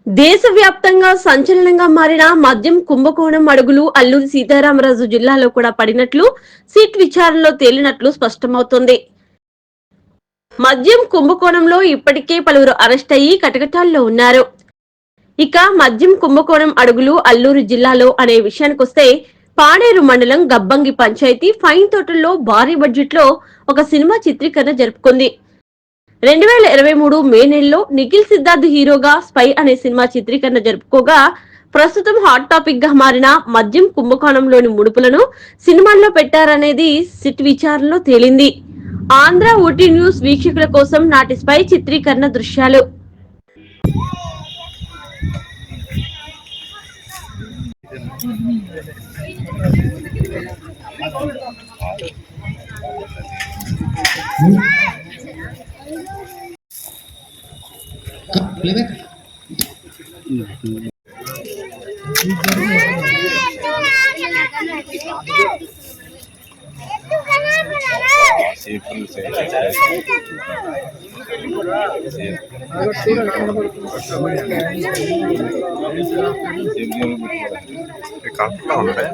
దేశవ్యాప్తంగా సంచలనంగా మారిన మద్యం కుంభకోణం అడుగులు అల్లూరి సీతారామరాజు జిల్లాలో కూడా పడినట్లు సిట్ విచారణలో తేలినట్లు స్పష్టమవుతోంది. మద్యం కుంభకోణంలో ఇప్పటికే పలువురు అరెస్ట్ అయ్యి కటకటాల్లో ఉన్నారు. ఇక మద్యం కుంభకోణం అడుగులు అల్లూరు జిల్లాలో అనే విషయానికొస్తే పాడేరు మండలం గబ్బంగి పంచాయతీ ఫైన్ తోటల్లో భారీ బడ్జెట్ లో ఒక సినిమా చిత్రీకరణ జరుపుకుంది. 2023 మే నెలలో నిఖిల్ సిద్ధార్థ్ హీరోగా స్పై అనే సినిమా చిత్రీకరణ జరుపుకోగా ప్రస్తుతం హాట్ టాపిక్ గా మారిన మద్యం కుంభకోణంలోని ముడుపులను సినిమాల్లో పెట్టారనేది సిట్ విచారణలో తేలింది. ఆంధ్ర ఊటీ న్యూస్ వీక్షకుల కోసం నాటి స్పై చిత్రీకరణ దృశ్యాలు. కాకుండా